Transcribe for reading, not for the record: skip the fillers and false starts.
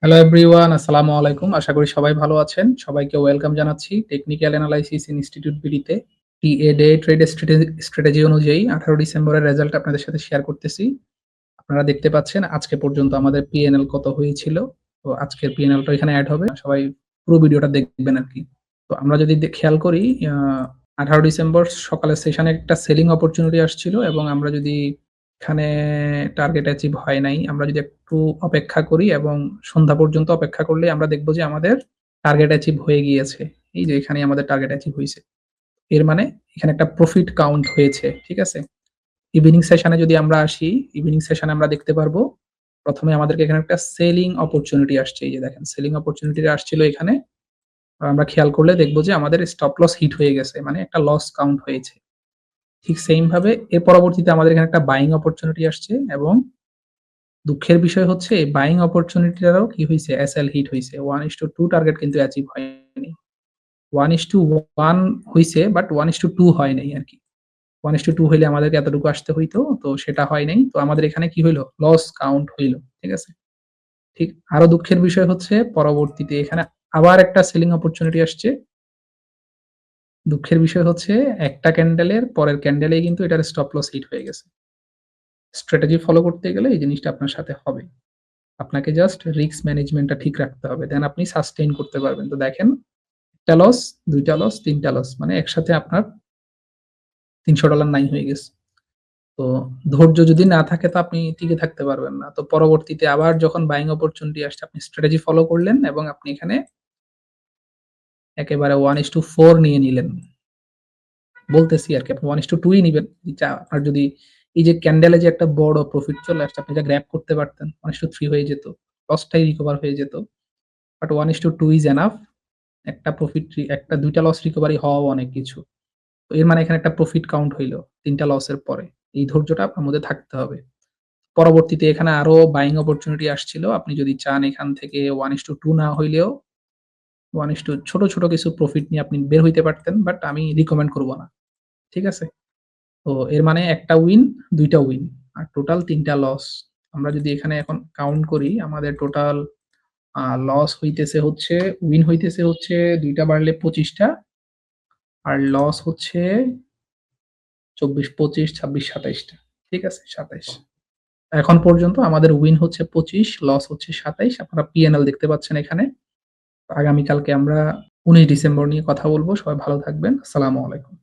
Hello everyone, আসসালামু আলাইকুম। আশা করি সবাই ভালো আছেন। সবাইকে ওয়েলকাম জানাচ্ছি টেকনিক্যাল অ্যানালাইসিস ইনস্টিটিউট বিডিতে। টিএ ডে ট্রেড স্ট্র্যাটেজি অনুযায়ী 18 ডিসেম্বরের রেজাল্ট আপনাদের সাথে শেয়ার করতেছি। আপনারা দেখতে পাচ্ছেন আজকে পর্যন্ত আমাদের পিএনএল কত হয়েছিল। তো আজকের পিএনএলটা এখানে এড হবে। সবাই পুরো ভিডিওটা দেখবেন আরকি। তো আমরা যদি খেয়াল করি, আ 18 ডিসেম্বর সকালের সেশনে একটা সেলিং অপরচুনিটি আসছিল এবং আমরা যদি এখানে টার্গেট অ্যাচিভ হয় নাই। আমরা যদি একটু অপেক্ষা করি এবং সন্ধ্যা পর্যন্ত অপেক্ষা করলে আমরা দেখব যে আমাদের টার্গেট অ্যাচিভ হয়ে গিয়েছে। এই যে এখানেই আমাদের টার্গেট অ্যাচিভ হইছে। এর মানে এখানে একটা প্রফিট কাউন্ট হয়েছে। ঠিক আছে? ইভিনিং সেশনে যদি আমরা আসি, ইভিনিং সেশনে আমরা দেখতে পারবো ১ম এ আমাদেরকে এখানে একটা সেলিং অপরচুনিটি আসছে। এই যে দেখেন সেলিং অপরচুনিটিটা আসছিল এখানে। আমরা খেয়াল করলে দেখব যে আমাদের স্টপ লস হিট হয়ে গেছে। মানে একটা লস কাউন্ট হয়েছে। ঠিক সেইম ভাবে এর পরবর্তীতে আমাদের এখানে একটা বাইং অপরচুনিটি আসছে এবং দুঃখের বিষয় হচ্ছে এই বাইং অপরচুনিটিটারও কি হইছে? এসএল হিট হইছে। 1:2 টার্গেট কিন্তু অ্যাচিভ হয়নি। 1:1 হইছে বাট 1:2 হয় নাই আরকি। 1:2 হইলে আমাদেরকে এতটুকু আসতে হইতো। তো সেটা হয় নাই। তো আমাদের এখানে কি হইল? লস কাউন্ট হইল। ঠিক আছে? ঠিক আরো দুঃখের বিষয় হচ্ছে পরবর্তীতে এখানে আবার একটা সেলিং অপরচুনিটি আসছে। দুঃখের বিষয় হচ্ছে একটা ক্যান্ডেলের পরের ক্যান্ডেলেই কিন্তু এটার স্টপ লস হিট হয়ে গেছে। স্ট্র্যাটেজি ফলো করতে গেলে এই জিনিসটা আপনার সাথে হবে। আপনাকে জাস্ট রিস্ক ম্যানেজমেন্টটা ঠিক রাখতে হবে। দেন আপনি সাস্টেইন করতে পারবেন। তো দেখেন ১ টা লস, ২ টা লস, ৩ টা লস। মানে একসাথে আপনার $৩০০ নাই হয়ে গেছে। তো ধৈর্য যদি না থাকে তো আপনি টিকে থাকতে পারবেন না। তো পরবর্তীতে আবার যখন বাইং অপরচুনিটি আসছে আপনি স্ট্র্যাটেজি ফলো করলেন এবং আপনি এখানে একেবারে 1:4 নিয়ে নিলেন। বলতেছি আরকি আপনি 1:2 ই নিবেন। আপনার যদি এই যে ক্যান্ডেলে যে একটা বড় প্রফিট চলে আসছে আপনি এটা গ্র্যাব করতে পারতেন। 1:3 হয়ে যেত। লসটাই রিকভার হয়ে যেত। But 1:2 is enough. একটা প্রফিট ২ টা লস রিকভারি হওয়াও অনেক কিছু। তো এর মানে এখানে একটা প্রফিট কাউন্ট হইল ৩ টা লসের পরে। এই ধৈর্যটা আপনার মধ্যে থাকতে হবে। পরবর্তীতে এখানে আরো বাইং অপরচুনিটি আসছিল। আপনি যদি চান এখান থেকে 1:2 না হইলেও 1:, ছোট, ছোট কিছু প্রফিট নিয়ে আপনি বের হইতে পারতেন। বাট আমি রিকমেন্ড করব না। ঠিক আছে? তো এর মানে ১ টা উইন, ২ টা উইন। আর টোটাল ৩ টা লস। আমরা যদি এখানে এখন কাউন্ট করি আমাদের টোটাল লস হইতেছে হচ্ছে উইন হইতেছে হচ্ছে ২ টা বাড়লে ২৫ টা আর লস হচ্ছে ২৪, ২৫, ২৬, ২৭ টা। ঠিক আছে? ২৭। এখন পর্যন্ত আমাদের উইন হচ্ছে ২৫, লস হচ্ছে ২৭। আপনারা পিএনএল দেখতে পাচ্ছেন এখানে। আগামীকালকে আমরা ১৯ ডিসেম্বর নিয়ে কথা বলব। সবাই ভালো থাকবেন। আসসালামু আলাইকুম।